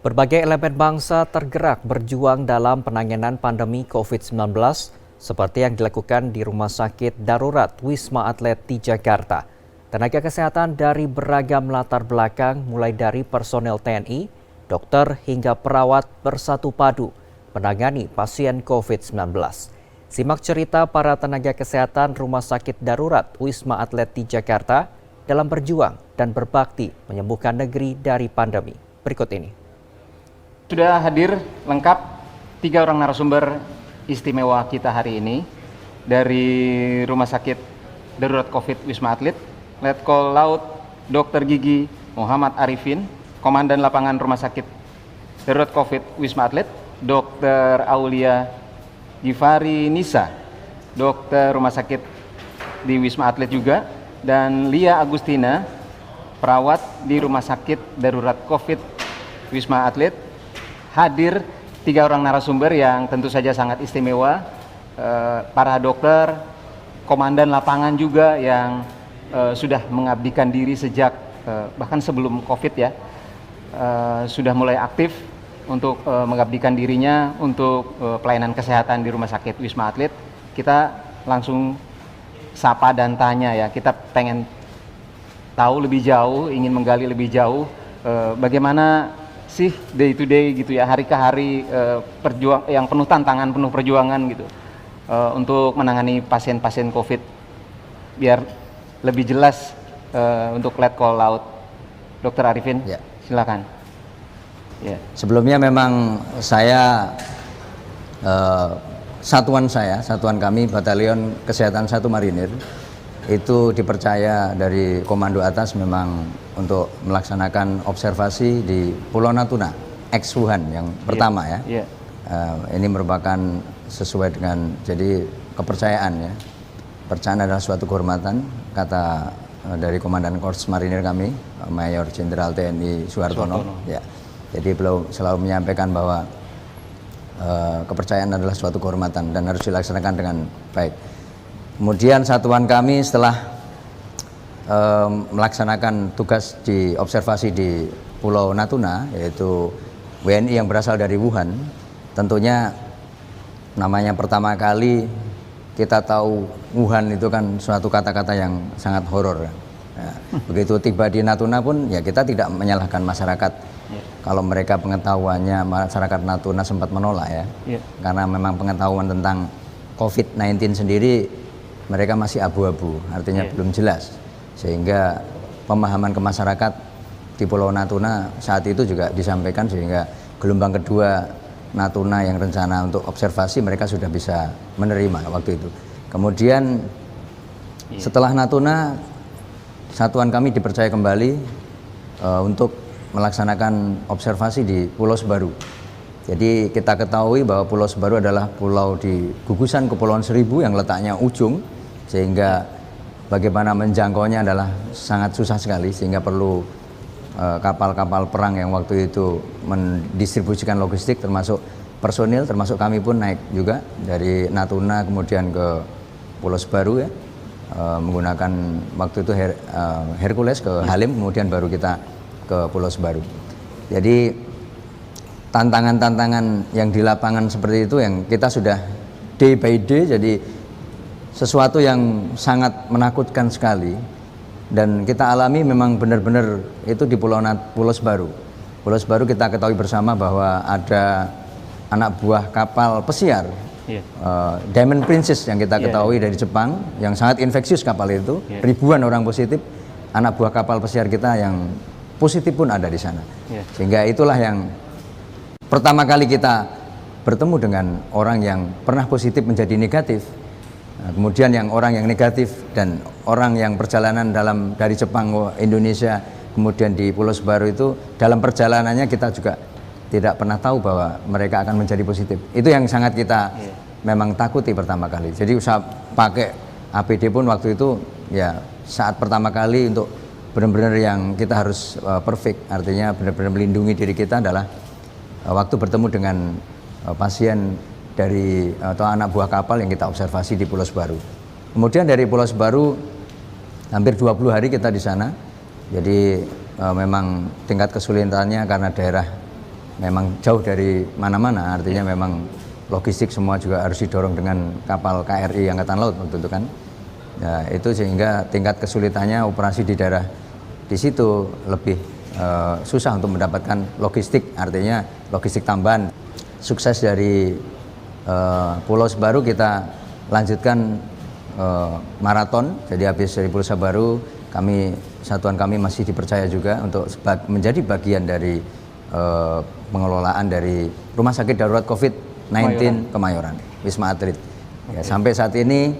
Berbagai elemen bangsa tergerak berjuang dalam penanganan pandemi COVID-19 seperti yang dilakukan di Rumah Sakit Darurat Wisma Atlet di Jakarta. Tenaga kesehatan dari beragam latar belakang mulai dari personel TNI, dokter hingga perawat bersatu padu menangani pasien COVID-19. Simak cerita para tenaga kesehatan Rumah Sakit Darurat Wisma Atlet di Jakarta dalam berjuang dan berbakti menyembuhkan negeri dari pandemi. Berikut ini. Sudah hadir lengkap 3 orang narasumber istimewa kita hari ini dari Rumah Sakit Darurat COVID Wisma Atlet, Letkol Laut Dr. Gigi Muhammad Arifin, Komandan Lapangan Rumah Sakit Darurat COVID Wisma Atlet, Dr. Aulia Givari Nisa, dokter Rumah Sakit di Wisma Atlet juga, dan Lia Agustina, perawat di Rumah Sakit Darurat COVID Wisma Atlet. Hadir 3 orang narasumber yang tentu saja sangat istimewa, para dokter, komandan lapangan juga yang sudah mengabdikan diri sejak bahkan sebelum COVID ya, sudah mulai aktif untuk mengabdikan dirinya untuk pelayanan kesehatan di Rumah Sakit Wisma Atlet. Kita langsung sapa dan tanya ya, kita pengen tahu lebih jauh, ingin menggali lebih jauh bagaimana sih day to day gitu ya, hari ke hari perjuang yang penuh tantangan, penuh perjuangan gitu untuk menangani pasien-pasien COVID. Biar lebih jelas untuk Letkol Laut Dr. Arifin, ya, silakan. Ya. Sebelumnya memang saya satuan kami Batalion Kesehatan 1 Marinir itu dipercaya dari komando atas memang untuk melaksanakan observasi di Pulau Natuna, ex Wuhan yang pertama ya. Ini merupakan sesuai dengan jadi kepercayaan ya. Kepercayaan adalah suatu kehormatan, kata dari Komandan Korps Marinir kami, Mayor Jenderal TNI Suhartono. Ya. Jadi beliau selalu menyampaikan bahwa kepercayaan adalah suatu kehormatan dan harus dilaksanakan dengan baik. Kemudian satuan kami setelah melaksanakan tugas di observasi di Pulau Natuna, yaitu WNI yang berasal dari Wuhan, tentunya namanya pertama kali kita tahu Wuhan itu kan suatu kata-kata yang sangat horor. Nah, begitu tiba di Natuna pun ya kita tidak menyalahkan masyarakat. Kalau mereka pengetahuannya, masyarakat Natuna sempat menolak ya, karena memang pengetahuan tentang COVID-19 sendiri mereka masih abu-abu, artinya belum jelas, sehingga pemahaman ke masyarakat di Pulau Natuna saat itu juga disampaikan, sehingga gelombang kedua Natuna yang rencana untuk observasi mereka sudah bisa menerima waktu itu. Kemudian setelah Natuna, satuan kami dipercaya kembali untuk melaksanakan observasi di Pulau Sebaru. Jadi kita ketahui bahwa Pulau Sebaru adalah pulau di gugusan Kepulauan Seribu yang letaknya ujung, sehingga bagaimana menjangkaunya adalah sangat susah sekali, sehingga perlu kapal-kapal perang yang waktu itu mendistribusikan logistik termasuk personil, termasuk kami pun naik juga dari Natuna kemudian ke Pulau Sebaru ya, menggunakan waktu itu Hercules ke Halim, kemudian baru kita ke Pulau Sebaru. Jadi tantangan-tantangan yang di lapangan seperti itu yang kita sudah day by day, jadi sesuatu yang sangat menakutkan sekali dan kita alami memang benar-benar itu di Pulau Sebaru. Pulau Sebaru kita ketahui bersama bahwa ada anak buah kapal pesiar, Diamond Princess yang kita ketahui dari Jepang, yang sangat infeksius kapal itu, ribuan orang positif, anak buah kapal pesiar kita yang positif pun ada di sana. Sehingga itulah yang pertama kali kita bertemu dengan orang yang pernah positif menjadi negatif. Nah, kemudian yang orang yang negatif dan orang yang perjalanan dari Jepang ke Indonesia, kemudian di Pulau Sebaru itu dalam perjalanannya kita juga tidak pernah tahu bahwa mereka akan menjadi positif. Itu yang sangat kita memang takuti pertama kali. Jadi usah pakai APD pun waktu itu ya saat pertama kali untuk benar-benar yang kita harus perfect, artinya benar-benar melindungi diri kita adalah waktu bertemu dengan pasien dari atau anak buah kapal yang kita observasi di Pulau Sebaru. Kemudian dari Pulau Sebaru hampir 20 hari kita di sana. Jadi memang tingkat kesulitannya karena daerah memang jauh dari mana-mana, artinya memang logistik semua juga harus didorong dengan kapal KRI Angkatan Laut waktu itu kan. Ya, itu sehingga tingkat kesulitannya operasi di daerah di situ lebih susah untuk mendapatkan logistik, artinya logistik tambahan. Sukses dari Pulau Sebaru kita lanjutkan maraton, jadi habis dari Pulau Sebaru satuan kami masih dipercaya juga untuk menjadi bagian dari pengelolaan dari Rumah Sakit Darurat COVID-19 Kemayoran, Wisma Atlet. Ya, sampai saat ini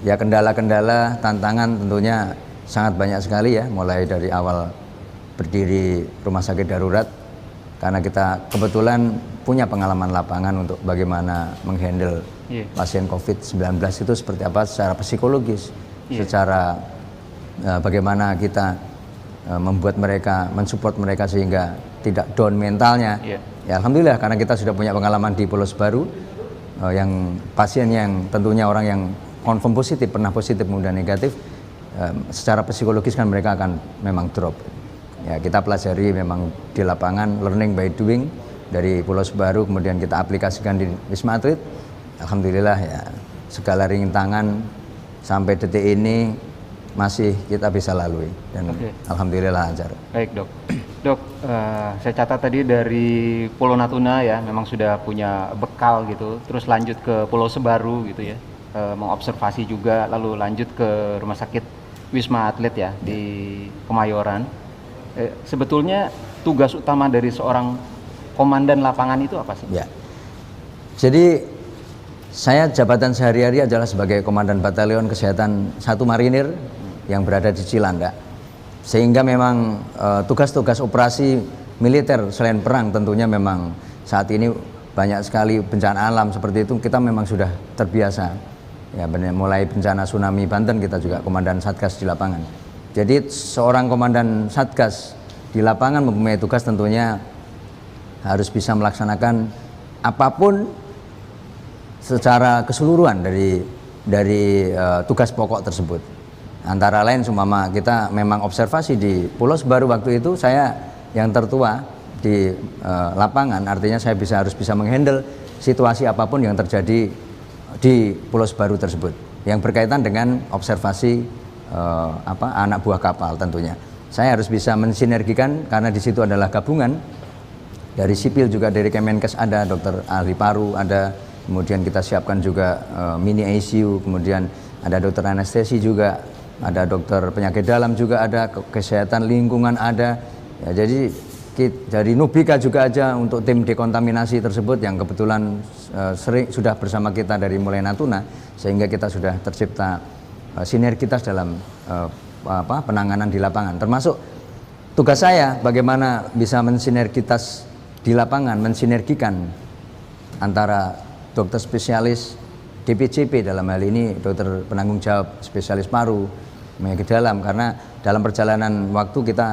ya kendala-kendala, tantangan tentunya sangat banyak sekali ya, mulai dari awal berdiri Rumah Sakit Darurat, karena kita kebetulan punya pengalaman lapangan untuk bagaimana menghandle pasien COVID-19 itu seperti apa secara psikologis, secara bagaimana kita membuat mereka, mensupport mereka sehingga tidak down mentalnya. Ya alhamdulillah karena kita sudah punya pengalaman di Pulau Sebaru, yang pasien yang tentunya orang yang confirm positif, pernah positif kemudian negatif, secara psikologis kan mereka akan memang drop. Ya kita pelajari memang di lapangan, learning by doing dari Pulau Sebaru, kemudian kita aplikasikan di Wisma Atlet. Alhamdulillah ya segala rintangan sampai detik ini masih kita bisa lalui dan alhamdulillah lancar. Baik dok, dok saya catat tadi dari Pulau Natuna ya memang sudah punya bekal gitu, terus lanjut ke Pulau Sebaru gitu ya, mengobservasi juga, lalu lanjut ke Rumah Sakit Wisma Atlet ya di Kemayoran. Sebetulnya tugas utama dari seorang komandan lapangan itu apa sih? Ya, jadi saya jabatan sehari-hari adalah sebagai Komandan Batalion Kesehatan 1 Marinir yang berada di Cilandak. Sehingga memang tugas-tugas operasi militer selain perang tentunya memang saat ini banyak sekali bencana alam seperti itu kita memang sudah terbiasa. Ya, mulai bencana tsunami Banten kita juga komandan Satgas di lapangan. Jadi seorang komandan Satgas di lapangan mempunyai tugas tentunya harus bisa melaksanakan apapun secara keseluruhan dari tugas pokok tersebut. Antara lain seumpama kita memang observasi di Pulau Sebaru waktu itu saya yang tertua di lapangan, artinya saya harus bisa menghandle situasi apapun yang terjadi di Pulau Sebaru tersebut yang berkaitan dengan observasi anak buah kapal tentunya. Saya harus bisa mensinergikan karena di situ adalah gabungan dari sipil juga dari Kemenkes ada dokter ahli paru ada, kemudian kita siapkan juga mini ICU, kemudian ada dokter anestesi juga, ada dokter penyakit dalam juga ada, kesehatan lingkungan ada. Ya, jadi dari Nubika juga aja untuk tim dekontaminasi tersebut yang kebetulan sudah bersama kita dari mulai Natuna, sehingga kita sudah tercipta sinergitas dalam penanganan di lapangan. Termasuk tugas saya bagaimana bisa mensinergitas di lapangan, mensinergikan antara dokter spesialis DPJP dalam hal ini dokter penanggung jawab spesialis paru, penyakit dalam, karena dalam perjalanan waktu kita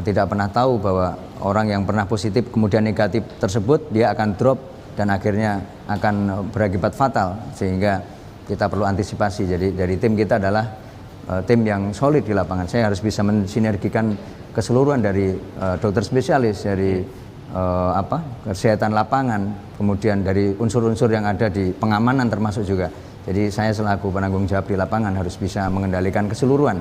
tidak pernah tahu bahwa orang yang pernah positif kemudian negatif tersebut dia akan drop dan akhirnya akan berakibat fatal, sehingga kita perlu antisipasi. Jadi dari tim kita adalah tim yang solid di lapangan. Saya harus bisa mensinergikan keseluruhan dari dokter spesialis, dari kesehatan lapangan, kemudian dari unsur-unsur yang ada di pengamanan termasuk juga. Jadi saya selaku penanggung jawab di lapangan harus bisa mengendalikan keseluruhan.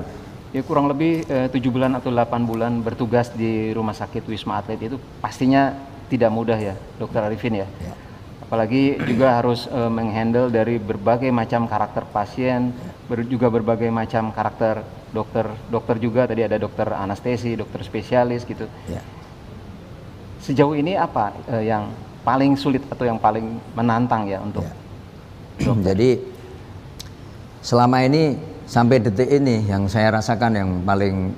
Ya kurang lebih 7 bulan atau 8 bulan bertugas di Rumah Sakit Wisma Atlet itu pastinya tidak mudah ya, Dokter Arifin ya. Apalagi juga harus menghandle dari berbagai macam karakter pasien, juga berbagai macam karakter dokter juga, tadi ada dokter anestesi, dokter spesialis gitu. Ya. Sejauh ini apa yang paling sulit atau yang paling menantang ya untuk Jadi selama ini sampai detik ini yang saya rasakan yang paling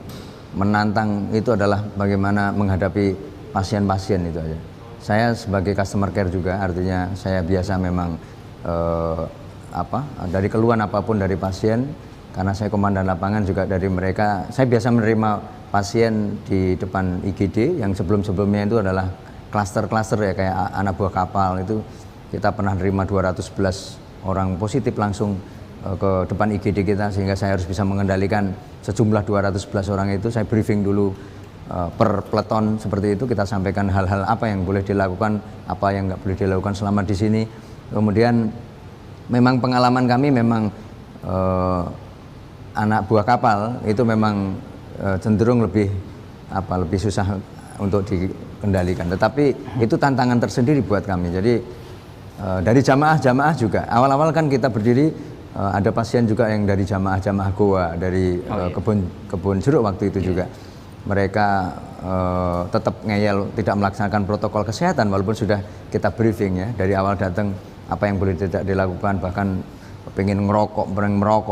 menantang itu adalah bagaimana menghadapi pasien-pasien itu aja. Saya sebagai customer care juga, artinya saya biasa memang dari keluhan apapun dari pasien, karena saya komandan lapangan juga dari mereka. Saya biasa menerima pasien di depan IGD yang sebelum-sebelumnya itu adalah klaster-klaster ya, kayak anak buah kapal itu kita pernah menerima 211 orang positif langsung ke depan IGD kita, sehingga saya harus bisa mengendalikan sejumlah 211 orang itu. Saya briefing dulu per peleton seperti itu kita sampaikan hal-hal apa yang boleh dilakukan, apa yang nggak boleh dilakukan selama di sini. Kemudian memang pengalaman kami memang anak buah kapal itu memang cenderung lebih susah untuk dikendalikan. Tetapi itu tantangan tersendiri buat kami. Jadi dari jamaah juga awal-awal kan kita berdiri ada pasien juga yang dari jamaah Goa, dari kebun jeruk waktu itu juga. Mereka tetap ngeyel tidak melaksanakan protokol kesehatan walaupun sudah kita briefing ya dari awal datang apa yang boleh tidak dilakukan, bahkan pengen merokok,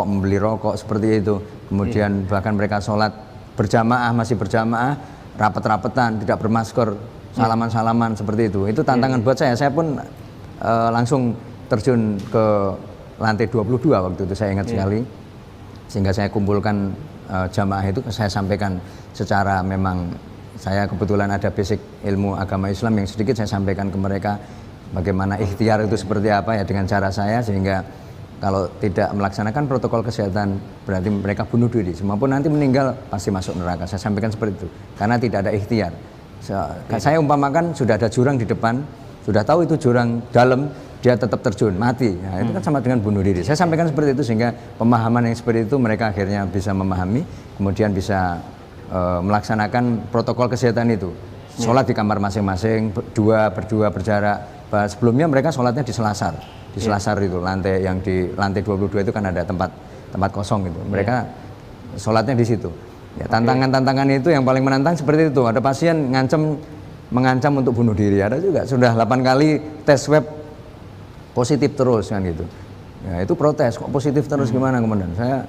membeli rokok seperti itu. Kemudian bahkan mereka sholat masih berjamaah, rapet-rapetan, tidak bermasker, salaman-salaman seperti itu. Itu tantangan buat saya. Saya pun langsung terjun ke lantai 22 waktu itu, saya ingat sekali. Sehingga saya kumpulkan jamaah itu, saya sampaikan secara memang saya kebetulan ada basic ilmu agama Islam yang sedikit saya sampaikan ke mereka bagaimana ikhtiar itu seperti apa ya dengan cara saya, sehingga kalau tidak melaksanakan protokol kesehatan berarti mereka bunuh diri, semapun nanti meninggal pasti masuk neraka. Saya sampaikan seperti itu karena tidak ada ikhtiar. Saya umpamakan sudah ada jurang di depan, sudah tahu itu jurang dalam, dia tetap terjun mati, nah, itu kan sama dengan bunuh diri. Saya sampaikan seperti itu sehingga pemahaman yang seperti itu mereka akhirnya bisa memahami, kemudian bisa melaksanakan protokol kesehatan itu. Sholat di kamar masing-masing, berdua berjarak. Sebelumnya mereka sholatnya di selasar itu, lantai yang di lantai 22 itu kan ada tempat kosong gitu. Mereka sholatnya di situ. Ya, tantangan itu yang paling menantang seperti itu. Ada pasien mengancam untuk bunuh diri, ada juga sudah 8 kali tes swab positif terus kan gitu. Ya, itu protes, kok positif terus gimana kemudian. Saya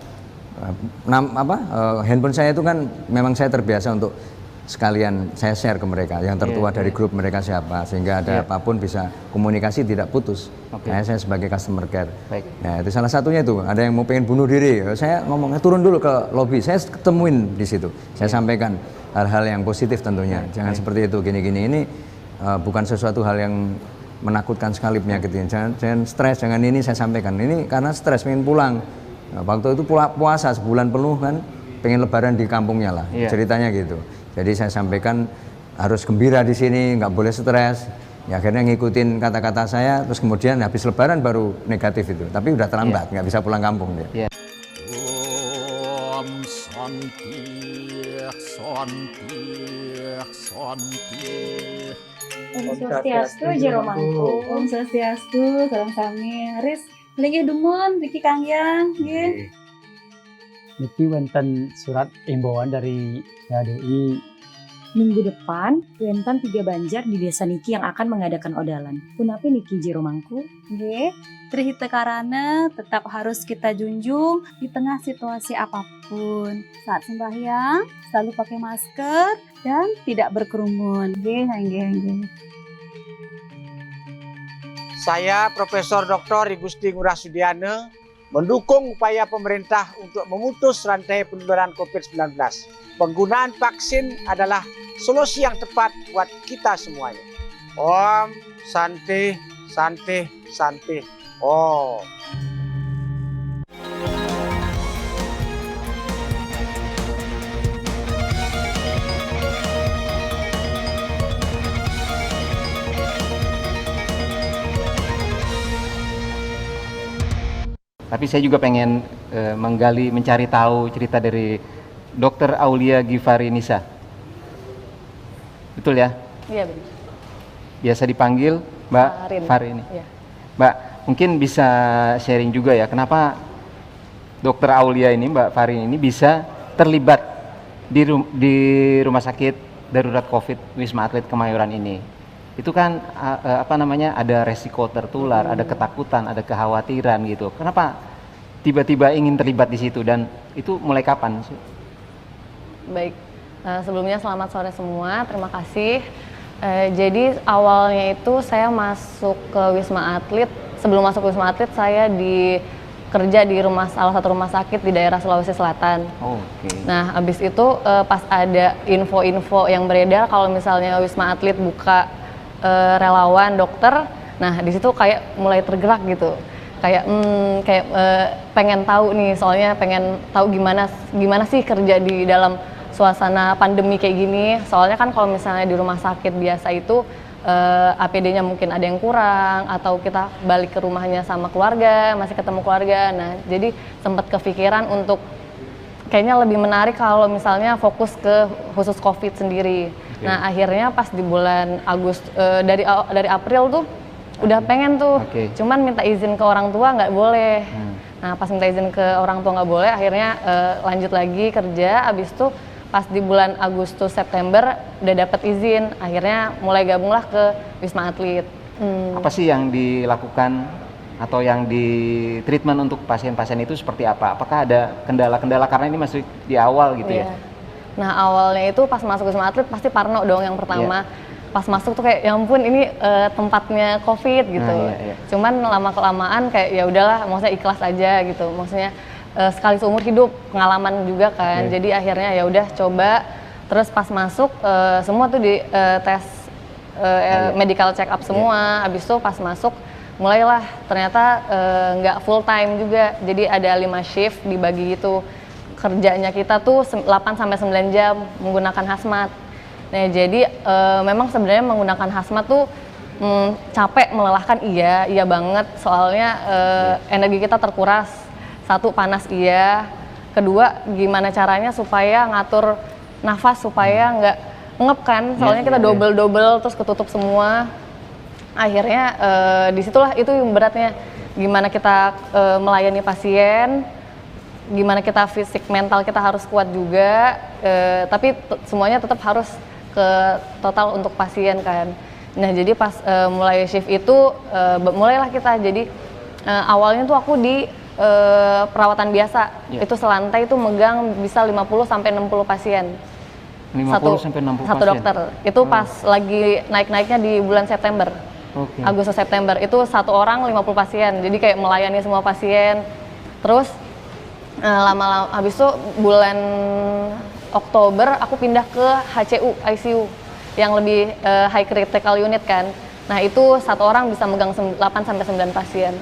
handphone saya itu kan memang saya terbiasa untuk sekalian saya share ke mereka yang tertua dari grup mereka siapa, sehingga ada apapun bisa komunikasi tidak putus. Saya sebagai customer care. Ya, itu salah satunya itu. Ada yang mau pengen bunuh diri, saya ngomongnya turun dulu ke lobby, saya ketemuin di situ. Saya sampaikan hal-hal yang positif tentunya. Jangan seperti itu, gini-gini ini bukan sesuatu hal yang menakutkan sekali penyakitnya. Jangan stres, jangan ini saya sampaikan. Ini karena stres pengen pulang. Nah, waktu itu puasa sebulan penuh kan, pengen lebaran di kampungnya lah, ceritanya gitu. Jadi saya sampaikan harus gembira di sini, nggak boleh stres. Ya, akhirnya ngikutin kata-kata saya, terus kemudian habis lebaran baru negatif itu. Tapi udah terlambat, nggak bisa pulang kampung dia. Om Santi, Santi, Santi. Om Swastiastu, Jero Mangku. Om Swastiastu, salam sami. Haris, lagi dumon, Riki Kangyang, nggih. Niki wonten surat imbauan dari KDI. Minggu depan, Wentan 3 Banjar di desa Niki yang akan mengadakan odalan. Punapi Niki Jero Mangku? Nggih. Trihita Karana tetap harus kita junjung di tengah situasi apapun. Saat sembahyang, selalu pakai masker dan tidak berkerumun. Nggih. Saya Profesor Dr. Igusti Ngurah Sudiana mendukung upaya pemerintah untuk memutus rantai penularan COVID-19. Penggunaan vaksin adalah solusi yang tepat buat kita semuanya. Om Santi, Santi, Santi. Oh. Tapi saya juga pengen mencari tahu cerita dari Dr. Aulia Givari Nisa. Betul ya? Iya benar. Biasa dipanggil Mbak Fari ini. Iya. Mbak, mungkin bisa sharing juga ya, kenapa Dr. Aulia ini, Mbak Fari ini bisa terlibat di rumah sakit darurat COVID Wisma Atlet Kemayoran ini? Itu kan ada resiko tertular, ada ketakutan, ada kekhawatiran gitu. Kenapa tiba-tiba ingin terlibat di situ dan itu mulai kapan? Baik, sebelumnya selamat sore semua, terima kasih. Jadi awalnya itu saya masuk ke Wisma Atlet, sebelum masuk ke Wisma Atlet saya kerja di salah satu rumah sakit di daerah Sulawesi Selatan. Nah, habis itu pas ada info-info yang beredar kalau misalnya Wisma Atlet buka relawan dokter, nah di situ kayak mulai tergerak gitu, kayak pengen tahu nih, soalnya pengen tahu gimana sih kerja di dalam suasana pandemi kayak gini. Soalnya kan kalau misalnya di rumah sakit biasa itu APD-nya mungkin ada yang kurang, atau kita balik ke rumahnya sama keluarga, masih ketemu keluarga. Nah, jadi sempat kepikiran untuk kayaknya lebih menarik kalau misalnya fokus ke khusus COVID sendiri. Oke. Nah, akhirnya pas di bulan Agustus, dari April tuh udah pengen tuh, cuman minta izin ke orang tua nggak boleh. Nah, pas minta izin ke orang tua nggak boleh, akhirnya lanjut lagi kerja. Abis itu pas di bulan Agustus September udah dapat izin, akhirnya mulai gabunglah ke Wisma Atlet. Apa sih yang dilakukan atau yang di treatment untuk pasien-pasien itu seperti apa? Apakah ada kendala-kendala karena ini masih di awal gitu ya? Nah, awalnya itu pas masuk Wisma Atlet pasti parno dong yang pertama. Pas masuk tuh kayak ya ampun ini tempatnya COVID gitu. Cuman lama-kelamaan kayak ya udahlah, maksudnya ikhlas aja gitu. Maksudnya sekali seumur hidup, pengalaman juga kan. Jadi akhirnya ya udah coba. Terus pas masuk semua tuh di tes medical check up semua. Abis itu pas masuk mulailah ternyata nggak full time juga. Jadi ada 5 shift dibagi gitu. Kerjanya kita tuh 8 sampai 9 jam menggunakan hazmat. Nah, jadi memang sebenarnya menggunakan hazmat tuh capek, melelahkan, iya banget. Soalnya energi kita terkuras. Satu, panas iya. Kedua, gimana caranya supaya ngatur nafas supaya nggak ngep kan. Soalnya kita double terus ketutup semua. Akhirnya disitulah itu yang beratnya. Gimana kita melayani pasien, gimana kita fisik mental kita harus kuat juga. Tapi semuanya tetap harus ke total untuk pasien kan. Nah, jadi pas mulai shift itu mulailah kita. Jadi awalnya tuh aku di perawatan biasa, itu selantai itu megang bisa 50 sampai 60 pasien. 50 sampai 60 satu pasien. dokter. Itu pas lagi naik-naiknya di bulan September. Agustus September itu satu orang 50 pasien. Jadi kayak melayani semua pasien. Terus lama-lama habis itu bulan Oktober aku pindah ke HCU ICU yang lebih high critical unit kan. Nah, itu satu orang bisa megang 8 sampai 9 pasien.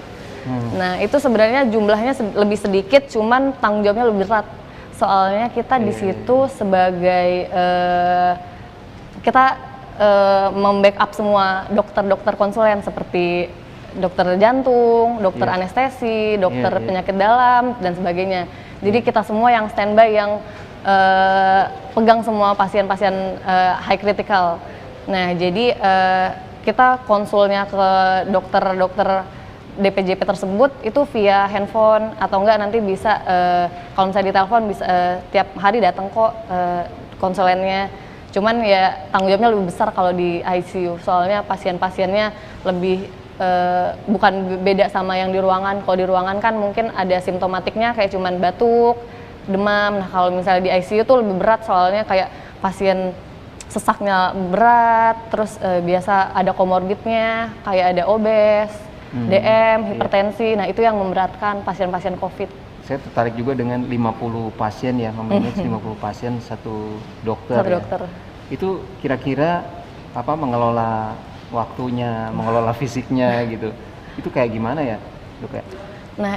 Nah, itu sebenarnya jumlahnya lebih sedikit, cuman tanggung jawabnya lebih berat. Soalnya kita di situ sebagai kita membackup semua dokter-dokter konsulen seperti dokter jantung, dokter anestesi, dokter penyakit dalam dan sebagainya. Jadi kita semua yang standby yang pegang semua pasien-pasien high critical. Nah, jadi kita konsulnya ke dokter-dokter DPJP tersebut itu via handphone atau enggak nanti bisa kalau misalnya ditelepon bisa tiap hari datang kok konsulennya. Cuman ya tanggung jawabnya lebih besar kalau di ICU, soalnya pasien-pasiennya lebih bukan beda sama yang di ruangan. Kalau di ruangan kan mungkin ada simptomatiknya kayak cuman batuk, demam. Nah, kalau misalnya di ICU tuh lebih berat soalnya kayak pasien sesaknya berat, terus biasa ada komorbidnya kayak ada obes, DM, hipertensi. Nah, itu yang memberatkan pasien-pasien COVID. Saya tertarik juga dengan 50 pasien ya, memanage 50 pasien satu dokter. Dokter. Itu kira-kira apa mengelola waktunya, mengelola fisiknya gitu. Itu kayak gimana ya, Dok ya? Nah,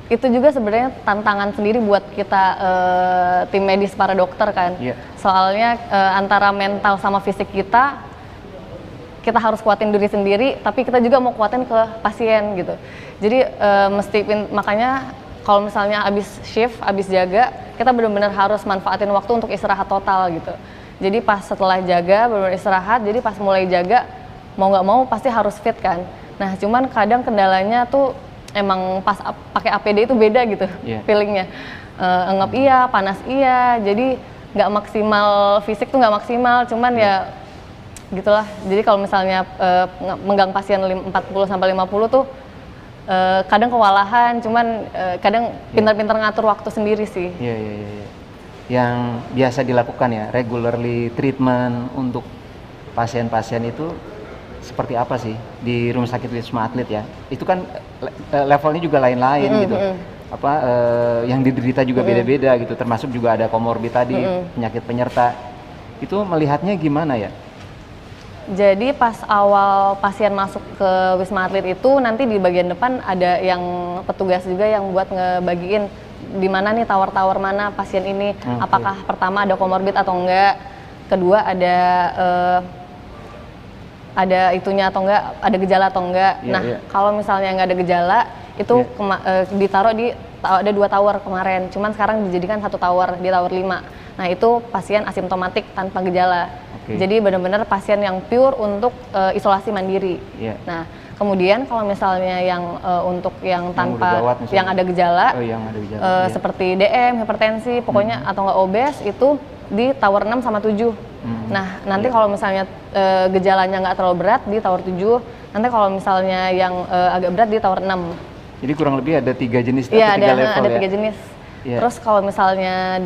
itu juga sebenarnya tantangan sendiri buat kita tim medis para dokter kan. Soalnya antara mental sama fisik kita harus kuatin diri sendiri, tapi kita juga mau kuatin ke pasien gitu. Jadi makanya kalau misalnya abis shift, abis jaga, kita benar-benar harus manfaatin waktu untuk istirahat total gitu. Jadi pas setelah jaga, benar-benar istirahat, jadi pas mulai jaga, mau nggak mau pasti harus fit kan. Nah, cuman kadang kendalanya tuh emang pas pakai APD itu beda gitu feelingnya. Ngep iya, panas iya, jadi nggak maksimal, fisik tuh nggak maksimal, cuman ya gitulah. Jadi kalau misalnya megang pasien 40 sampai 50 tuh kadang kewalahan, cuman kadang pintar-pintar ngatur waktu sendiri sih. Iya. Yang biasa dilakukan ya, regularly treatment untuk pasien-pasien itu seperti apa sih di Rumah Sakit Wisma Atlet ya? Itu kan levelnya juga lain-lain gitu. Yang diderita juga beda-beda gitu, termasuk juga ada komorbid tadi, penyakit penyerta. Itu melihatnya gimana ya? Jadi pas awal pasien masuk ke Wisma Atlet itu nanti di bagian depan ada yang petugas juga yang buat ngebagiin di mana nih tower mana pasien ini, apakah pertama ada komorbid atau enggak, kedua ada itunya atau enggak, ada gejala atau enggak. Kalau misalnya nggak ada gejala itu ditaruh di ada 2 tower kemarin, cuman sekarang dijadikan 1 tower di tower 5. Nah itu pasien asimptomatik tanpa gejala. Jadi benar-benar pasien yang pure untuk isolasi mandiri. Nah kemudian kalau misalnya yang untuk yang tanpa yang ada gejala, seperti DM, hipertensi, pokoknya atau nggak obes itu di tower 6 sama 7. Nah nanti kalau misalnya gejalanya nggak terlalu berat di tower 7, nanti kalau misalnya yang agak berat di tower 6. Jadi kurang lebih ada 3 jenis atau 3 level ada 3 jenis. Terus kalau misalnya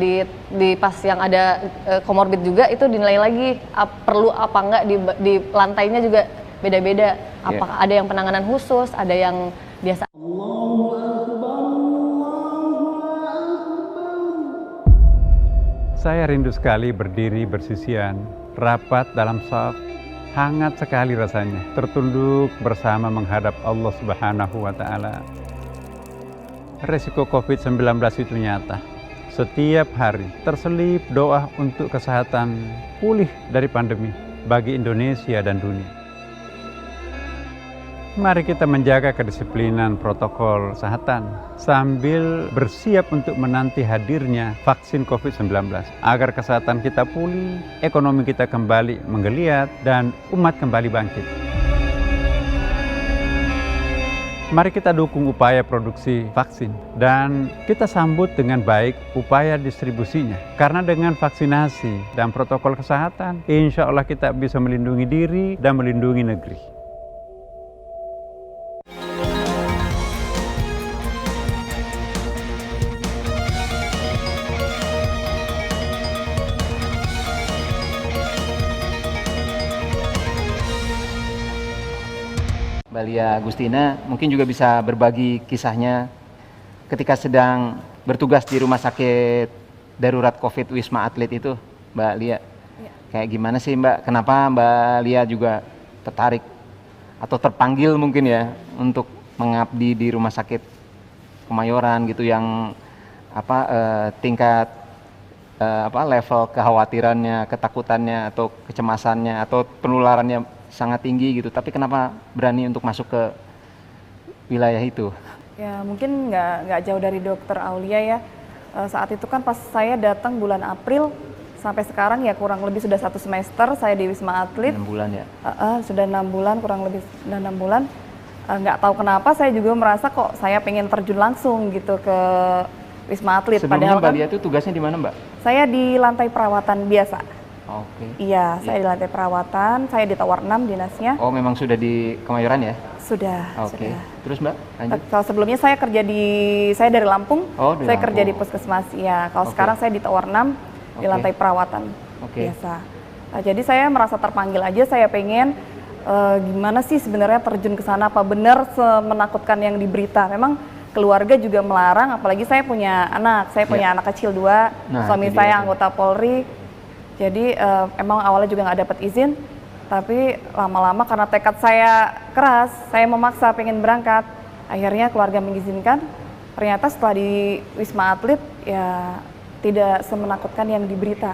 di pas yang ada komorbid juga itu dinilai lagi perlu apa enggak di lantainya juga beda-beda. Apakah ada yang penanganan khusus, ada yang biasa. Saya rindu sekali berdiri bersisian, rapat dalam shaf, hangat sekali rasanya, tertunduk bersama menghadap Allah Subhanahu wa Ta'ala. Resiko COVID-19 itu nyata. Setiap hari terselip doa untuk kesehatan pulih dari pandemi bagi Indonesia dan dunia. Mari kita menjaga kedisiplinan protokol kesehatan sambil bersiap untuk menanti hadirnya vaksin COVID-19 agar kesehatan kita pulih, ekonomi kita kembali menggeliat, dan umat kembali bangkit. Mari kita dukung upaya produksi vaksin dan kita sambut dengan baik upaya distribusinya. Karena dengan vaksinasi dan protokol kesehatan, insya Allah kita bisa melindungi diri dan melindungi negeri. Mbak Lia Agustina mungkin juga bisa berbagi kisahnya ketika sedang bertugas di Rumah Sakit Darurat COVID Wisma Atlet itu, Mbak Lia. Kayak gimana sih Mbak? Kenapa Mbak Lia juga tertarik atau terpanggil mungkin ya untuk mengabdi di Rumah Sakit Kemayoran gitu yang tingkat level kekhawatirannya, ketakutannya atau kecemasannya atau penularannya sangat tinggi gitu, tapi kenapa berani untuk masuk ke wilayah itu? Ya mungkin nggak jauh dari Dokter Aulia ya. Saat itu kan pas saya datang bulan April sampai sekarang ya kurang lebih sudah 1 semester saya di Wisma Atlet. 6 bulan ya? Sudah 6 bulan, kurang lebih sudah 6 bulan. Nggak tahu kenapa saya juga merasa kok saya pengen terjun langsung gitu ke Wisma Atlet. Sebelumnya Mbak Lia itu tugasnya di mana Mbak? Saya di lantai perawatan biasa. Iya, saya di lantai perawatan, saya di tower 6 dinasnya. Oh, memang sudah di Kemayoran ya? Sudah. Sudah. Terus Mbak, lanjut. Kalau sebelumnya saya dari Lampung, saya kerja di puskesmas. Ya, kalau sekarang saya di tower 6 di lantai perawatan biasa. Nah, jadi saya merasa terpanggil aja, saya pengen gimana sih sebenarnya terjun ke sana, apa benar semenakutkan yang diberita. Memang keluarga juga melarang, apalagi saya punya anak, punya anak kecil 2, suami saya anggota Polri. Jadi emang awalnya juga nggak dapat izin, tapi lama-lama karena tekad saya keras, saya memaksa pengen berangkat. Akhirnya keluarga mengizinkan. Ternyata setelah di Wisma Atlet ya tidak semenakutkan yang diberita.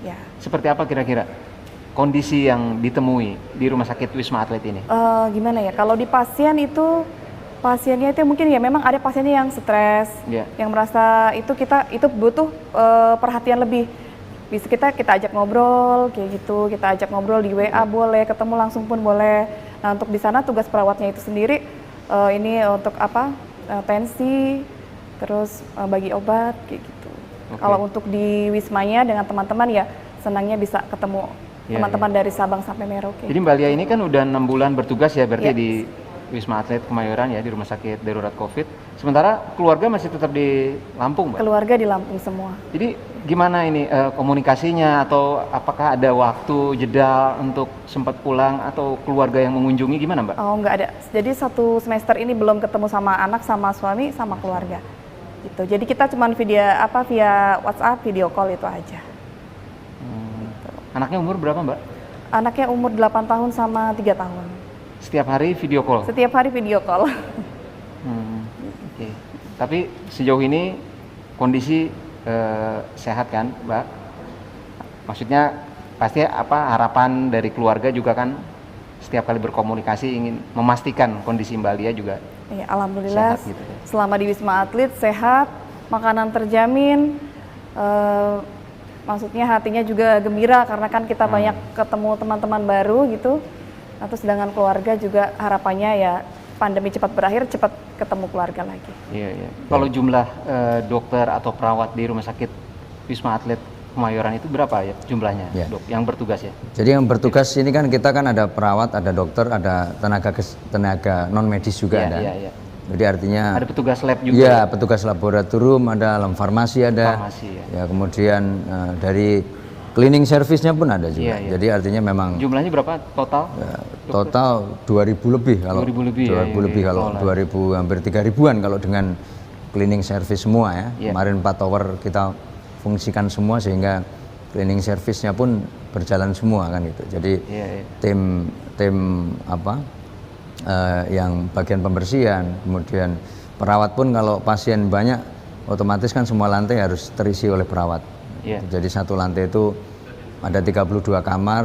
Ya. Seperti apa kira-kira kondisi yang ditemui di Rumah Sakit Wisma Atlet ini? Gimana ya? Kalau di pasiennya itu mungkin ya memang ada pasiennya yang stres, yang merasa itu butuh perhatian lebih. Bisa kita ajak ngobrol kayak gitu, kita ajak ngobrol di WA boleh, ketemu langsung pun boleh. Nah untuk di sana tugas perawatnya itu sendiri ini untuk tensi, terus bagi obat kayak gitu. Kalau untuk di Wismanya dengan teman-teman ya senangnya bisa ketemu teman-teman dari Sabang sampai Merauke. Jadi Mbak Lia ini kan udah 6 bulan bertugas ya berarti di Wisma Atlet Kemayoran ya, di Rumah Sakit Darurat COVID. Sementara keluarga masih tetap di Lampung, Mbak? Keluarga di Lampung semua. Jadi gimana ini komunikasinya atau apakah ada waktu jeda untuk sempat pulang atau keluarga yang mengunjungi gimana, Mbak? Oh, nggak ada. Jadi 1 semester ini belum ketemu sama anak, sama suami, sama keluarga. Gitu. Jadi kita cuma via WhatsApp, video call itu aja. Gitu. Anaknya umur berapa, Mbak? Anaknya umur 8 tahun sama 3 tahun. Setiap hari video call? Setiap hari video call. Tapi sejauh ini kondisi sehat kan, Mbak? Maksudnya pasti harapan dari keluarga juga kan setiap kali berkomunikasi ingin memastikan kondisi Mbak Lia juga. Iya, alhamdulillah sehat gitu ya. Selama di Wisma Atlet sehat, makanan terjamin, maksudnya hatinya juga gembira karena kan kita banyak ketemu teman-teman baru gitu. Atau sedangkan keluarga juga harapannya ya pandemi cepat berakhir, cepat ketemu keluarga lagi. Iya, iya. Kalau jumlah dokter atau perawat di Rumah Sakit Wisma Atlet Kemayoran itu berapa ya jumlahnya, Ya. Dok, yang bertugas ya? Jadi yang bertugas ini kan kita kan ada perawat, ada dokter, ada tenaga non medis juga Iya, ada. iya, iya. Jadi artinya Ada petugas lab juga. Iya, petugas laboratorium ada, alam farmasi ada. Farmasi, ya. Ya, kemudian dari cleaning service-nya pun ada juga. Iya, iya. Jadi artinya memang Jumlahnya berapa total? ya, total 2000 lebih kalau 2000 lebih, 2000 ya, lebih iya, kalau iya. 2000 hampir 3000-an kalau dengan cleaning service semua ya. Iya. Kemarin 4 tower kita fungsikan semua sehingga cleaning service-nya pun berjalan semua kan gitu. Jadi Iya, iya. tim yang bagian pembersihan, kemudian perawat pun kalau pasien banyak otomatis kan semua lantai harus terisi oleh perawat. Iya. Jadi satu lantai itu ada 32 kamar,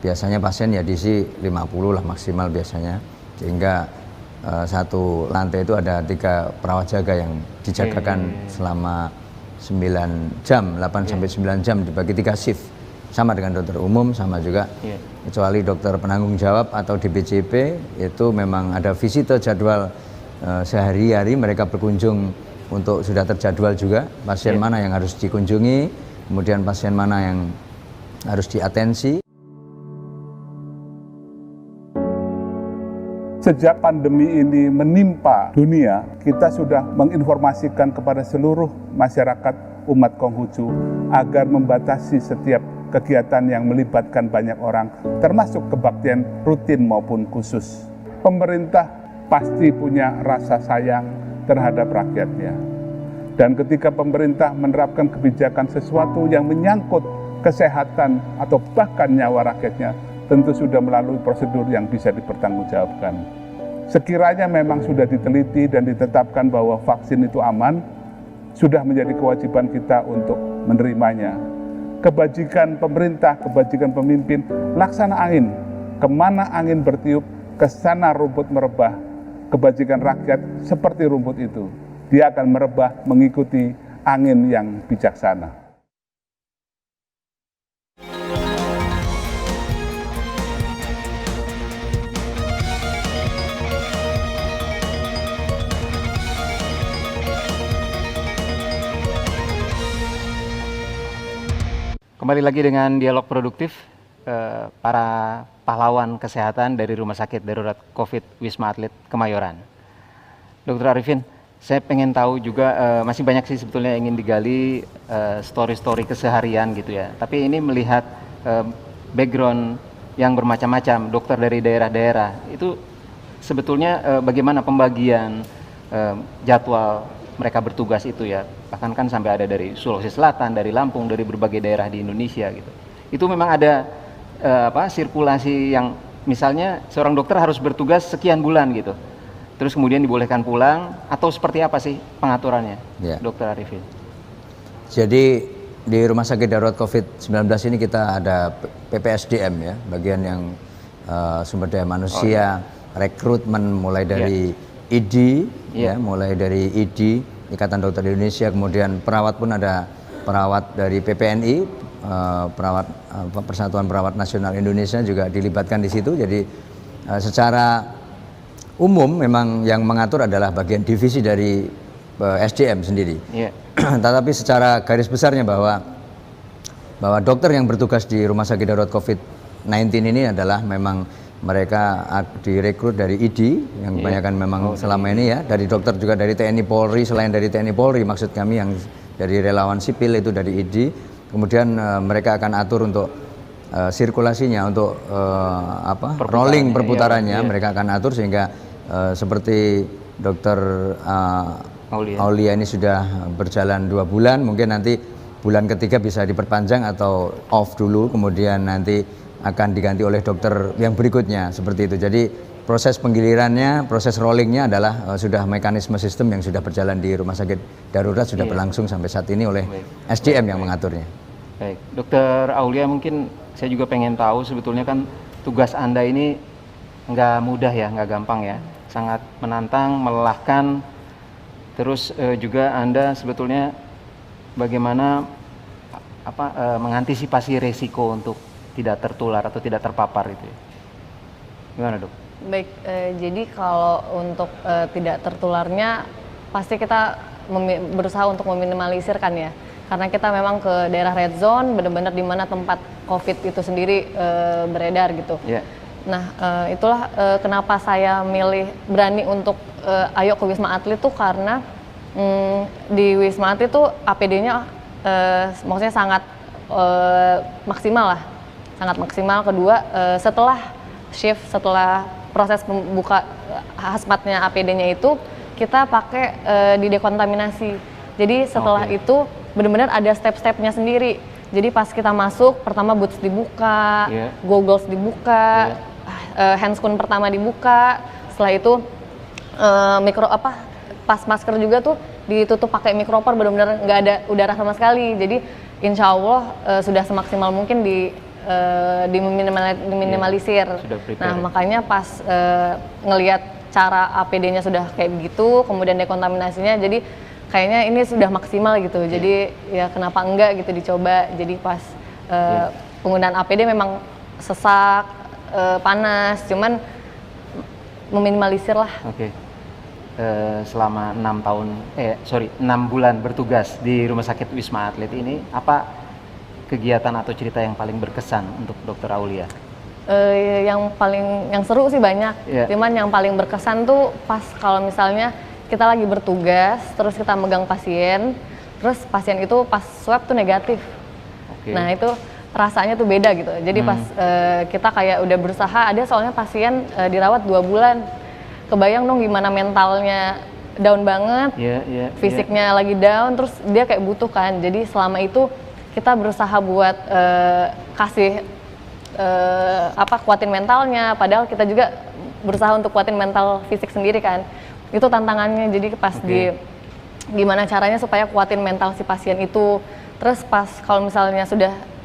biasanya pasien ya diisi 50 lah maksimal biasanya, sehingga satu lantai itu ada 3 perawat jaga yang dijagakan selama 9 jam, 8 sampai 9 jam dibagi 3 shift. Sama dengan dokter umum, sama juga. Kecuali dokter penanggung jawab atau DPJP itu memang ada visite jadwal sehari-hari, mereka berkunjung untuk sudah terjadwal juga pasien mana yang harus dikunjungi, kemudian pasien mana yang harus diatensi. Sejak pandemi ini menimpa dunia, kita sudah menginformasikan kepada seluruh masyarakat umat Konghucu agar membatasi setiap kegiatan yang melibatkan banyak orang, termasuk kebaktian rutin maupun khusus. Pemerintah pasti punya rasa sayang terhadap rakyatnya. Dan ketika pemerintah menerapkan kebijakan sesuatu yang menyangkut kesehatan atau bahkan nyawa rakyatnya, tentu sudah melalui prosedur yang bisa dipertanggungjawabkan. Sekiranya memang sudah diteliti dan ditetapkan bahwa vaksin itu aman, sudah menjadi kewajiban kita untuk menerimanya. Kebajikan pemerintah, kebajikan pemimpin, laksana angin. Kemana angin bertiup, ke sana rumput merebah. Kebajikan rakyat seperti rumput itu. Dia akan merebah mengikuti angin yang bijaksana. Kembali lagi dengan dialog produktif para pahlawan kesehatan dari Rumah Sakit Darurat COVID Wisma Atlet Kemayoran. Dr. Arifin, saya pengen tahu juga, masih banyak sih sebetulnya yang ingin digali story-story keseharian gitu ya. Tapi ini melihat background yang bermacam-macam, dokter dari daerah-daerah, itu sebetulnya bagaimana pembagian jadwal mereka bertugas itu ya. Bahkan kan sampai ada dari Sulawesi Selatan, dari Lampung, dari berbagai daerah di Indonesia gitu. Itu memang ada sirkulasi yang misalnya seorang dokter harus bertugas sekian bulan gitu. Terus kemudian dibolehkan pulang atau seperti apa sih pengaturannya, Dokter Arifin? Jadi di Rumah Sakit Darurat COVID-19 ini kita ada PPSDM ya, bagian yang sumber daya manusia, rekrutmen mulai dari ID, mulai dari ID, Ikatan Dokter Indonesia, kemudian perawat pun ada perawat dari PPNI, Persatuan Perawat Nasional Indonesia juga dilibatkan di situ. Jadi secara umum memang yang mengatur adalah bagian divisi dari SDM sendiri. Tetapi secara garis besarnya bahwa dokter yang bertugas di Rumah Sakit Darurat COVID-19 ini adalah memang mereka direkrut dari ID yang kebanyakan memang selama ini ya, dari dokter juga dari TNI Polri, selain dari TNI Polri maksud kami yang dari relawan sipil itu dari ID. Kemudian mereka akan atur untuk sirkulasinya, untuk rolling perputarannya, mereka akan atur sehingga seperti Dokter Aulia ini sudah berjalan 2 bulan, mungkin nanti bulan ketiga bisa diperpanjang atau off dulu, kemudian nanti akan diganti oleh dokter yang berikutnya, seperti itu. Jadi proses penggilirannya, proses rollingnya adalah sudah mekanisme sistem yang sudah berjalan di rumah sakit darurat, sudah berlangsung sampai saat ini oleh SDM yang mengaturnya. Baik, Dokter Aulia, mungkin saya juga pengen tahu sebetulnya kan tugas Anda ini nggak mudah ya, nggak gampang ya, sangat menantang, melelahkan. Terus juga Anda sebetulnya bagaimana mengantisipasi resiko untuk tidak tertular atau tidak terpapar itu ya. Gimana, Dok? Baik, jadi kalau untuk tidak tertularnya pasti kita berusaha untuk meminimalisir kan ya. Karena kita memang ke daerah red zone, benar-benar di mana tempat COVID itu sendiri beredar gitu. Yeah. Nah, itulah kenapa saya berani untuk ayo ke Wisma Atlet tuh karena di Wisma Atlet tuh APD-nya maksudnya sangat maksimal lah, sangat maksimal. Kedua, setelah shift, setelah proses membuka hazmatnya APD-nya itu, kita pakai didekontaminasi. Jadi setelah itu benar-benar ada step-stepnya sendiri. Jadi pas kita masuk, pertama boots dibuka, goggles dibuka, handscoon pertama dibuka. Setelah itu pas masker juga tuh ditutup pakai mikropor, benar-benar nggak ada udara sama sekali. Jadi insya Allah sudah semaksimal mungkin diminimalisir. Nah makanya pas ngelihat cara APD-nya sudah kayak begitu, kemudian dekontaminasinya, jadi kayaknya ini sudah maksimal gitu. Jadi ya kenapa enggak gitu dicoba. Jadi pas penggunaan APD memang sesak, panas, cuman meminimalisir lah. Oke. Selama 6 bulan bertugas di Rumah Sakit Wisma Atlet ini, apa kegiatan atau cerita yang paling berkesan untuk Dokter Aulia? Yang seru sih banyak, cuman yang paling berkesan tuh pas kalau misalnya kita lagi bertugas, terus kita megang pasien, terus pasien itu pas swab tuh negatif. Nah itu rasanya tuh beda gitu. Jadi pas kita kayak udah berusaha, ada soalnya pasien dirawat 2 bulan. Kebayang dong gimana mentalnya down banget, fisiknya lagi down, terus dia kayak butuh kan. Jadi selama itu kita berusaha buat kasih kuatin mentalnya, padahal kita juga berusaha untuk kuatin mental fisik sendiri kan. Itu tantangannya. Jadi pas gimana caranya supaya kuatin mental si pasien itu. Terus pas kalau misalnya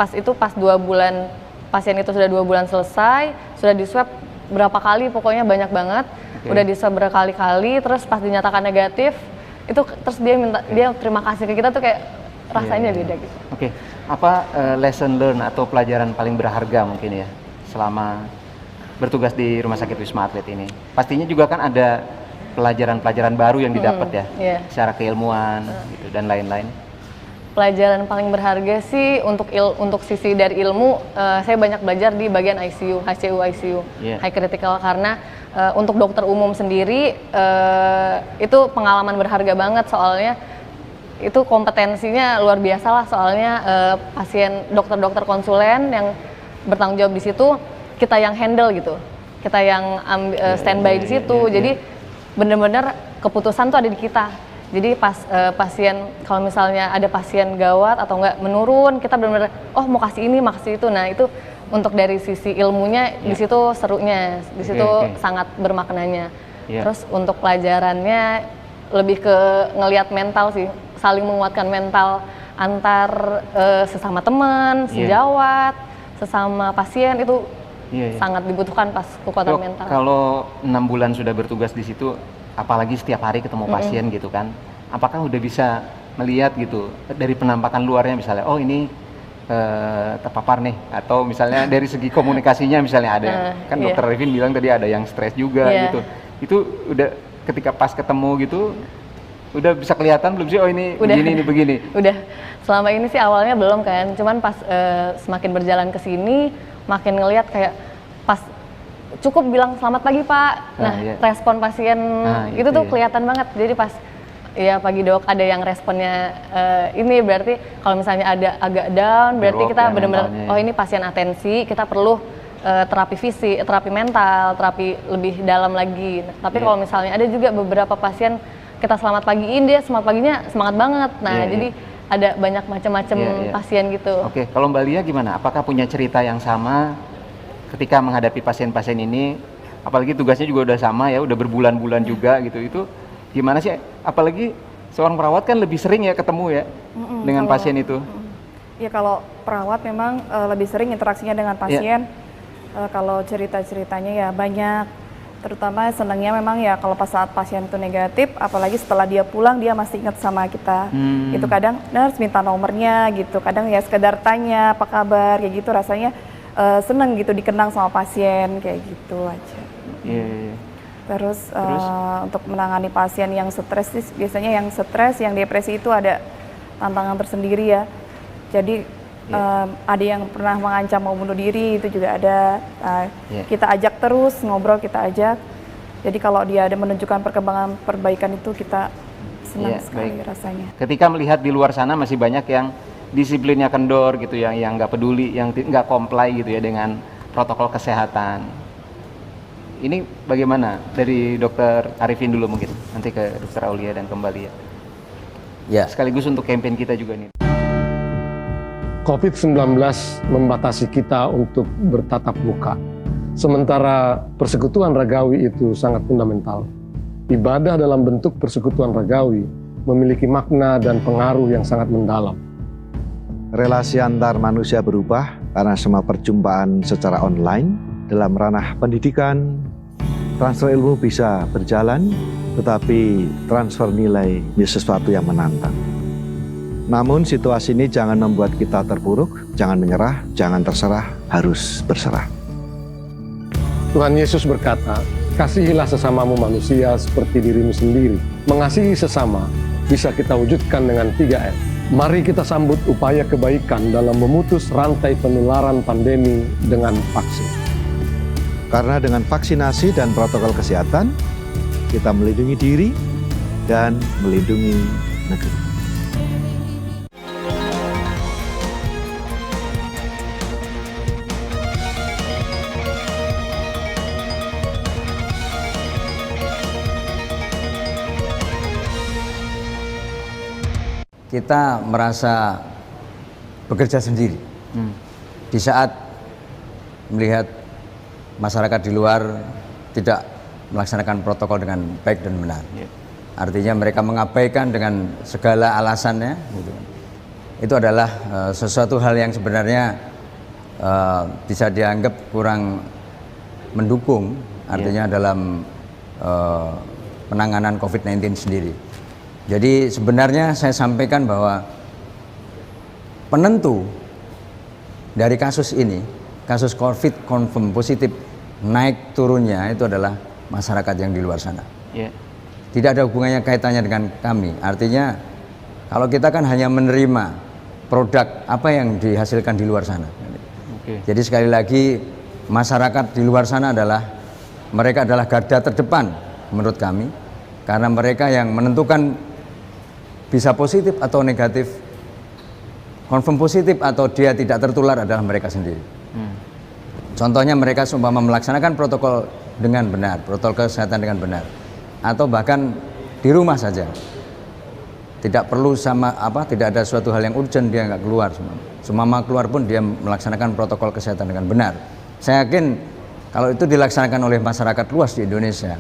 pas 2 bulan, pasien itu sudah 2 bulan selesai, sudah di swab berapa kali, pokoknya banyak banget. Udah di swab berkali-kali, terus pas dinyatakan negatif, itu terus dia terima kasih ke kita tuh kayak rasanya beda gitu. Apa lesson learn atau pelajaran paling berharga mungkin ya selama bertugas di Rumah Sakit Wisma Atlet ini? Pastinya juga kan ada pelajaran-pelajaran baru yang didapat ya, secara keilmuan gitu dan lain-lain. Pelajaran paling berharga sih untuk sisi dari ilmu, saya banyak belajar di bagian ICU, HCU ICU, high critical, karena untuk dokter umum sendiri itu pengalaman berharga banget, soalnya itu kompetensinya luar biasa lah, soalnya pasien dokter-dokter konsulen yang bertanggung jawab di situ kita yang handle gitu, kita yang standby di situ, jadi bener-bener keputusan tuh ada di kita. Jadi pas pasien, kalau misalnya ada pasien gawat atau enggak menurun, kita benar-benar mau kasih ini, kasih itu. Nah itu untuk dari sisi ilmunya di situ serunya, di situ sangat bermaknanya. Terus untuk pelajarannya lebih ke ngelihat mental sih, saling menguatkan mental antar sesama teman, sejawat, sesama pasien itu sangat dibutuhkan pas kekuatan mental. Kalau 6 bulan sudah bertugas di situ, apalagi setiap hari ketemu pasien gitu kan, apakah udah bisa melihat gitu dari penampakan luarnya misalnya, oh ini terpapar nih, atau misalnya dari segi komunikasinya misalnya ada kan Dokter Revin bilang tadi ada yang stres juga gitu, itu udah ketika pas ketemu gitu udah bisa kelihatan belum sih, oh ini begini. Udah, selama ini sih awalnya belum kan, cuman pas semakin berjalan ke sini makin ngelihat kayak pas cukup bilang selamat pagi Pak. Respon pasien itu tuh kelihatan banget. Jadi pas pagi Dok, ada yang responnya ini berarti kalau misalnya ada agak down, berarti kita benar-benar ini pasien atensi, kita perlu terapi fisik, terapi mental, terapi lebih dalam lagi. Tapi kalau misalnya ada juga beberapa pasien kita selamat pagiin, dia semangat paginya semangat banget. Nah, jadi ada banyak macam-macam pasien gitu. Kalau Mbak Lia gimana? Apakah punya cerita yang sama ketika menghadapi pasien-pasien ini, apalagi tugasnya juga udah sama ya, udah berbulan-bulan juga gitu. Itu gimana sih? Apalagi seorang perawat kan lebih sering ya ketemu ya dengan pasien itu. Ya kalau perawat memang lebih sering interaksinya dengan pasien. Kalau cerita-ceritanya ya banyak. Terutama senangnya memang ya kalau pas saat pasien itu negatif, apalagi setelah dia pulang dia masih ingat sama kita. Itu kadang nurse minta nomornya gitu, kadang ya sekedar tanya apa kabar kayak gitu, rasanya seneng gitu dikenang sama pasien kayak gitu aja. Terus untuk menangani pasien yang stres, biasanya yang stres, yang depresi itu ada tantangan tersendiri ya. Jadi ada yang pernah mengancam mau bunuh diri, itu juga ada. Kita ajak terus ngobrol, kita ajak. Jadi kalau dia ada menunjukkan perkembangan perbaikan itu kita senang sekali rasanya. Ketika melihat di luar sana masih banyak yang disiplinnya kendor gitu, yang nggak peduli, yang nggak comply gitu ya dengan protokol kesehatan. Ini bagaimana dari Dokter Arifin dulu mungkin, nanti ke Dokter Aulia dan kembali ya. Sekaligus untuk campaign kita juga nih. COVID-19 membatasi kita untuk bertatap muka. Sementara persekutuan ragawi itu sangat fundamental. Ibadah dalam bentuk persekutuan ragawi memiliki makna dan pengaruh yang sangat mendalam. Relasi antar manusia berubah karena semua perjumpaan secara online. Dalam ranah pendidikan, transfer ilmu bisa berjalan, tetapi transfer nilai ini sesuatu yang menantang. Namun situasi ini jangan membuat kita terpuruk, jangan menyerah, jangan terserah, harus berserah. Tuhan Yesus berkata, kasihilah sesamamu manusia seperti dirimu sendiri. Mengasihi sesama bisa kita wujudkan dengan 3M. Mari kita sambut upaya kebaikan dalam memutus rantai penularan pandemi dengan vaksin. Karena dengan vaksinasi dan protokol kesehatan, kita melindungi diri dan melindungi negeri. Kita merasa bekerja sendiri di saat melihat masyarakat di luar tidak melaksanakan protokol dengan baik dan benar. Artinya mereka mengabaikan dengan segala alasannya gitu. Itu adalah sesuatu hal yang sebenarnya bisa dianggap kurang mendukung, artinya dalam penanganan COVID-19 sendiri. Jadi sebenarnya saya sampaikan bahwa penentu dari kasus ini, kasus COVID confirm positif naik turunnya itu adalah masyarakat yang di luar sana. Tidak ada hubungannya kaitannya dengan kami. Artinya kalau kita kan hanya menerima produk apa yang dihasilkan di luar sana. Jadi sekali lagi masyarakat di luar sana mereka adalah garda terdepan menurut kami, karena mereka yang menentukan bisa positif atau negatif, confirm positif atau dia tidak tertular adalah mereka sendiri. Contohnya mereka seumpama melaksanakan protokol dengan benar, protokol kesehatan dengan benar, atau bahkan di rumah saja, tidak perlu tidak ada suatu hal yang urgent dia nggak keluar, seumpama keluar pun dia melaksanakan protokol kesehatan dengan benar. Saya yakin kalau itu dilaksanakan oleh masyarakat luas di Indonesia,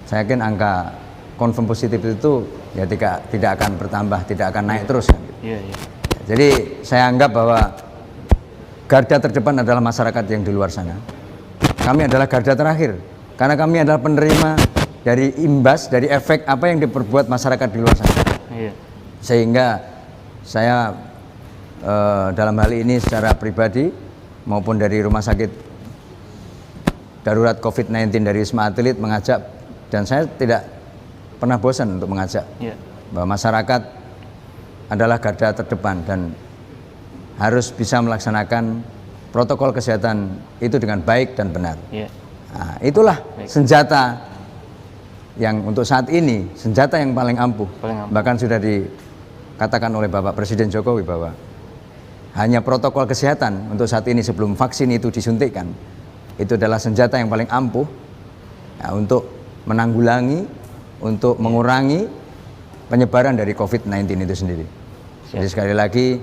saya yakin angka confirm positif itu ya tidak akan bertambah, tidak akan naik terus. Jadi saya anggap bahwa garda terdepan adalah masyarakat yang di luar sana. Kami adalah garda terakhir, karena kami adalah penerima dari imbas, dari efek apa yang diperbuat masyarakat di luar sana. Sehingga saya dalam hal ini secara pribadi maupun dari Rumah Sakit Darurat COVID-19 dari Wisma Atlet mengajak, dan saya tidak pernah bosan untuk mengajak bahwa masyarakat adalah garda terdepan dan harus bisa melaksanakan protokol kesehatan itu dengan baik dan benar. Nah, itulah senjata yang untuk saat ini, senjata yang paling ampuh. Bahkan sudah dikatakan oleh Bapak Presiden Jokowi bahwa hanya protokol kesehatan untuk saat ini sebelum vaksin itu disuntikkan, itu adalah senjata yang paling ampuh untuk menanggulangi, untuk mengurangi penyebaran dari COVID-19 itu sendiri. Jadi sekali lagi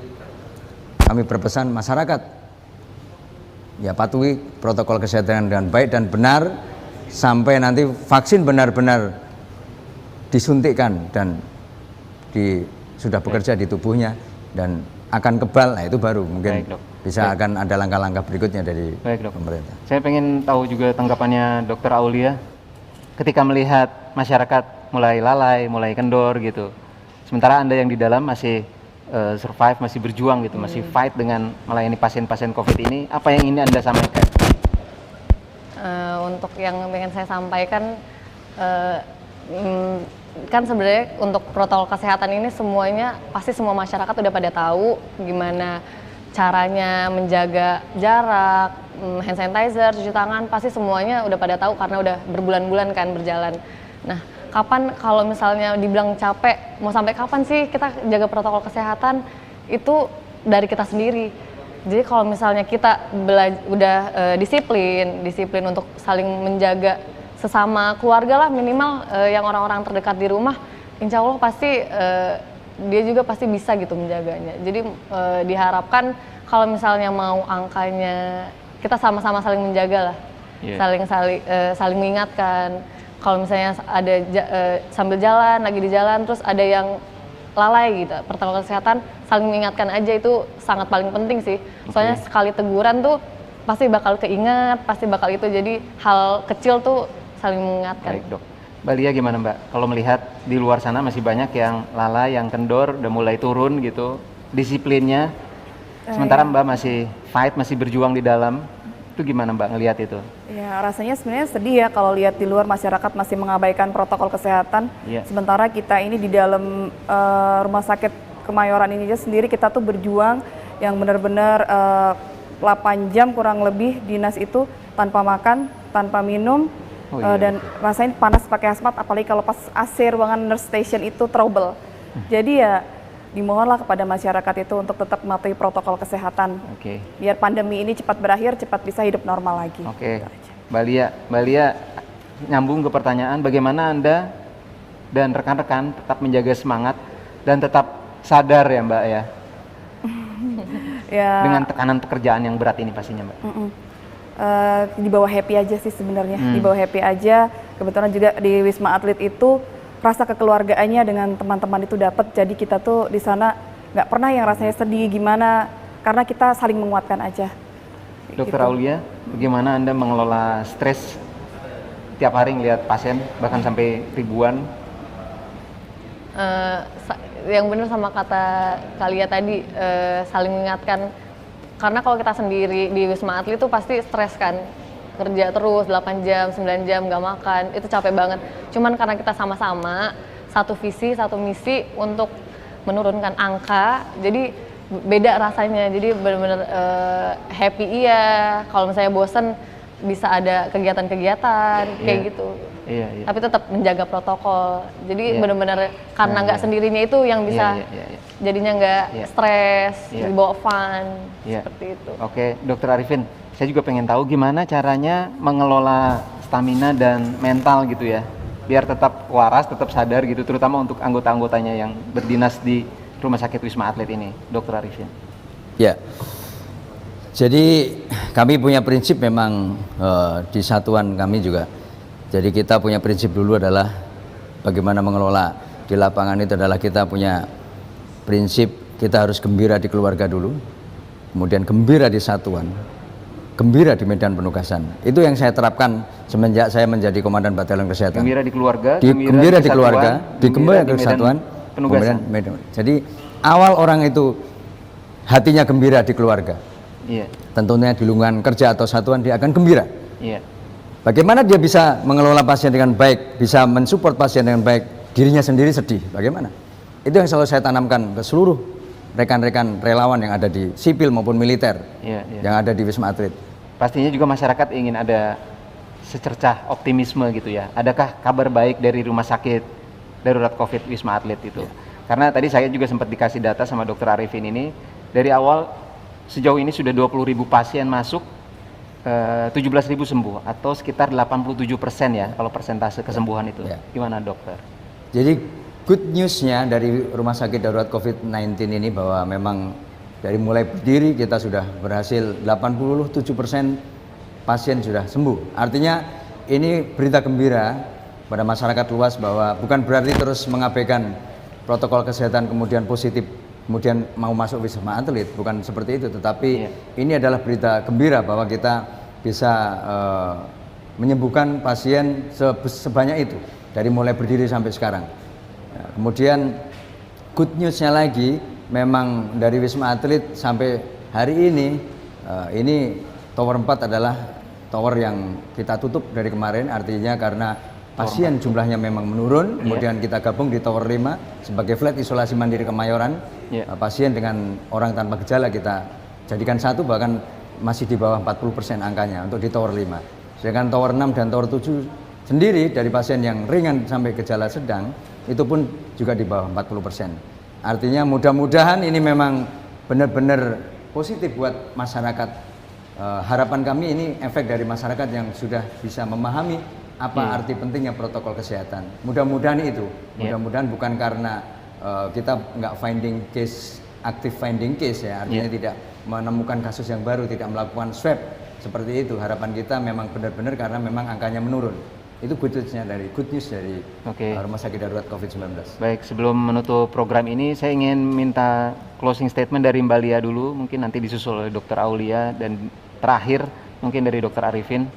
kami berpesan masyarakat ya patuhi protokol kesehatan dengan baik dan benar, sampai nanti vaksin benar-benar disuntikkan dan sudah bekerja di tubuhnya dan akan kebal, nah itu baru mungkin bisa akan ada langkah-langkah berikutnya dari pemerintah. Saya pengen tahu juga tanggapannya Dr. Aulia ketika melihat masyarakat mulai lalai, mulai kendor gitu. Sementara Anda yang di dalam masih survive, masih berjuang gitu, masih fight dengan melayani pasien-pasien COVID ini. Apa yang ini Anda sampaikan? Untuk yang ingin saya sampaikan, kan sebenarnya untuk protokol kesehatan ini semuanya pasti semua masyarakat udah pada tahu gimana caranya menjaga jarak, hand sanitizer, cuci tangan, pasti semuanya udah pada tahu karena udah berbulan-bulan kan berjalan. Nah, kapan kalau misalnya dibilang capek, mau sampai kapan sih kita jaga protokol kesehatan, itu dari kita sendiri. Jadi kalau misalnya kita udah disiplin untuk saling menjaga sesama keluarga lah, minimal yang orang-orang terdekat di rumah, insya Allah pasti dia juga pasti bisa gitu menjaganya. Jadi diharapkan kalau misalnya mau angkanya, kita sama-sama saling menjaga lah, saling mengingatkan. Kalau misalnya ada sambil jalan, lagi di jalan, terus ada yang lalai gitu, protokol kesehatan, saling mengingatkan aja, itu sangat paling penting sih. Soalnya sekali teguran tuh pasti bakal keingat, pasti bakal itu, jadi hal kecil tuh saling mengingatkan. Baik dok. Mbak Lia gimana Mbak? Kalau melihat di luar sana masih banyak yang lalai, yang kendor, udah mulai turun gitu disiplinnya. Sementara Mbak masih fight, masih berjuang di dalam. Itu gimana Mbak ngelihat itu? Ya rasanya sebenarnya sedih ya kalau lihat di luar masyarakat masih mengabaikan protokol kesehatan. Sementara kita ini di dalam rumah sakit Kemayoran ini aja sendiri kita tuh berjuang yang benar-benar 8 jam kurang lebih dinas itu tanpa makan, tanpa minum. Dan rasain panas pakai hazmat, apalagi kalau pas AC ruangan nurse station itu trouble. Jadi ya dimohonlah kepada masyarakat itu untuk tetap mematuhi protokol kesehatan. Biar pandemi ini cepat berakhir, cepat bisa hidup normal lagi. Mbak Lia nyambung ke pertanyaan, bagaimana Anda dan rekan-rekan tetap menjaga semangat dan tetap sadar ya Mbak ya? Dengan tekanan pekerjaan yang berat ini pastinya Mbak. Di bawah happy aja sih sebenarnya, di bawah happy aja. Kebetulan juga di Wisma Atlet itu rasa kekeluargaannya dengan teman-teman itu dapat, jadi kita tuh di sana nggak pernah yang rasanya sedih gimana, karena kita saling menguatkan aja. Dokter Aulia, bagaimana Anda mengelola stres tiap hari ngelihat pasien bahkan sampai ribuan? Yang benar sama kata Kalia tadi, saling mengingatkan. Karena kalau kita sendiri di Wisma Atlet itu pasti stres kan, kerja terus 8 jam, 9 jam nggak makan, itu capek banget. Cuman karena kita sama-sama satu visi, satu misi untuk menurunkan angka, jadi beda rasanya. Jadi benar-benar happy iya, kalau misalnya bosen bisa ada kegiatan-kegiatan kayak gitu. Tapi tetap menjaga protokol. Jadi benar-benar karena nggak sendirinya itu yang bisa jadinya nggak stres, dibawa fun seperti itu. Oke, Dokter Arifin, saya juga pengen tahu gimana caranya mengelola stamina dan mental gitu ya, biar tetap waras, tetap sadar gitu, terutama untuk anggota-anggotanya yang berdinas di Rumah Sakit Wisma Atlet ini, Dokter Arifin. Ya, jadi kami punya prinsip memang di satuan kami juga. Jadi kita punya prinsip dulu adalah bagaimana mengelola di lapangan itu adalah kita punya prinsip kita harus gembira di keluarga dulu, kemudian gembira di satuan, gembira di medan penugasan. Itu yang saya terapkan semenjak saya menjadi Komandan Batalion Kesehatan. Gembira di keluarga, gembira di keluarga, gembira di kesatuan, penugasan. Jadi awal orang itu hatinya gembira di keluarga. Tentunya di lingkungan kerja atau satuan dia akan gembira. Bagaimana dia bisa mengelola pasien dengan baik, bisa mensupport pasien dengan baik, dirinya sendiri sedih, bagaimana? Itu yang selalu saya tanamkan ke seluruh rekan-rekan relawan yang ada di sipil maupun militer, yang ada di Wisma Atlet. Pastinya juga masyarakat ingin ada secercah optimisme gitu ya. Adakah kabar baik dari Rumah Sakit Darurat COVID Wisma Atlet itu? Karena tadi saya juga sempat dikasih data sama Dokter Arifin ini, dari awal sejauh ini sudah 20.000 pasien masuk, 17.000 sembuh, atau sekitar 87% ya kalau persentase kesembuhan itu. Gimana dokter? Jadi good newsnya dari Rumah Sakit Darurat COVID-19 ini bahwa memang dari mulai berdiri kita sudah berhasil 87% pasien sudah sembuh. Artinya ini berita gembira pada masyarakat luas bahwa bukan berarti terus mengabaikan protokol kesehatan kemudian positif kemudian mau masuk Wisma Atlet, bukan seperti itu, tetapi ini adalah berita gembira bahwa kita bisa menyembuhkan pasien sebanyak itu dari mulai berdiri sampai sekarang. Kemudian good news-nya lagi, memang dari Wisma Atlet sampai hari ini tower 4 adalah tower yang kita tutup dari kemarin, artinya karena pasien jumlahnya memang menurun, kemudian kita gabung di tower 5 sebagai flat isolasi mandiri Kemayoran. Pasien dengan orang tanpa gejala kita jadikan satu, bahkan masih di bawah 40% angkanya untuk di tower 5. Sedangkan tower 6 dan tower 7 sendiri dari pasien yang ringan sampai gejala sedang itu pun juga di bawah 40%. Artinya mudah-mudahan ini memang benar-benar positif buat masyarakat. Harapan kami ini efek dari masyarakat yang sudah bisa memahami apa arti pentingnya protokol kesehatan. Mudah-mudahan itu, mudah-mudahan bukan karena kita nggak active finding case ya, artinya tidak menemukan kasus yang baru, tidak melakukan swab seperti itu. Harapan kita memang benar-benar karena memang angkanya menurun. Itu good news dari Rumah Sakit Darurat COVID-19. Baik, sebelum menutup program ini, saya ingin minta closing statement dari Mbak Lia dulu, mungkin nanti disusul oleh Dr. Aulia, dan terakhir mungkin dari Dr. Arifin.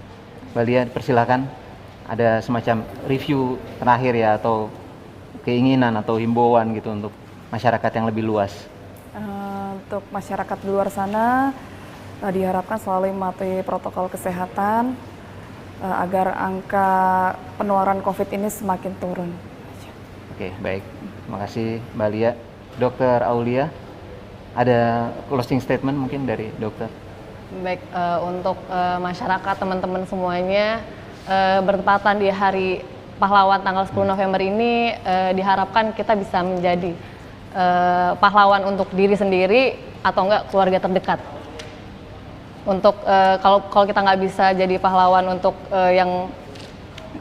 Mbak Lia, persilakan. Ada semacam review terakhir ya, atau keinginan atau himbauan gitu untuk masyarakat yang lebih luas. Untuk masyarakat di luar sana, diharapkan selalu mematuhi protokol kesehatan agar angka penularan COVID ini semakin turun. Oke, baik. Terima kasih Mbak Lia. Dr. Aulia, ada closing statement mungkin dari dokter? Baik, untuk masyarakat, teman-teman semuanya, bertepatan di Hari Pahlawan tanggal 10 November ini, diharapkan kita bisa menjadi pahlawan untuk diri sendiri atau enggak keluarga terdekat. Untuk kalau kita nggak bisa jadi pahlawan untuk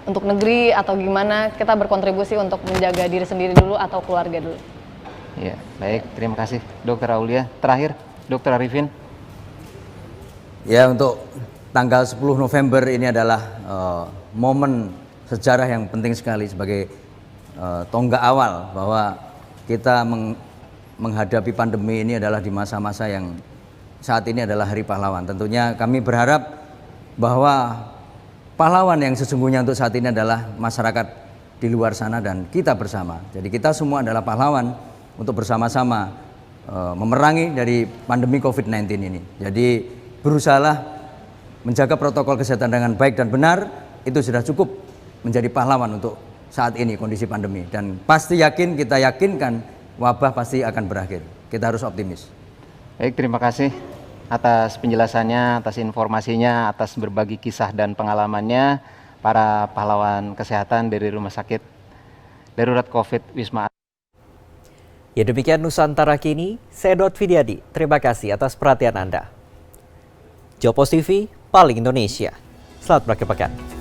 untuk negeri atau gimana, kita berkontribusi untuk menjaga diri sendiri dulu atau keluarga dulu. Ya, baik, terima kasih Dr. Aulia. Terakhir, Dr. Arifin. Ya, untuk tanggal 10 November ini adalah momen sejarah yang penting sekali sebagai tonggak awal bahwa kita menghadapi pandemi ini adalah di masa-masa yang saat ini adalah Hari Pahlawan. Tentunya kami berharap bahwa pahlawan yang sesungguhnya untuk saat ini adalah masyarakat di luar sana dan kita bersama. Jadi kita semua adalah pahlawan untuk bersama-sama memerangi dari pandemi COVID-19 ini. Jadi berusahalah menjaga protokol kesehatan dengan baik dan benar, itu sudah cukup menjadi pahlawan untuk saat ini kondisi pandemi. Dan pasti kita yakinkan wabah pasti akan berakhir. Kita harus optimis. Baik, terima kasih atas penjelasannya, atas informasinya, atas berbagi kisah dan pengalamannya para pahlawan kesehatan dari Rumah Sakit Darurat COVID Wisma Atlet. Ya, demikian Nusantara Kini, saya Dot Fidiadi. Terima kasih atas perhatian Anda. Jopos TV, paling Indonesia. Selamat berakhir pekan.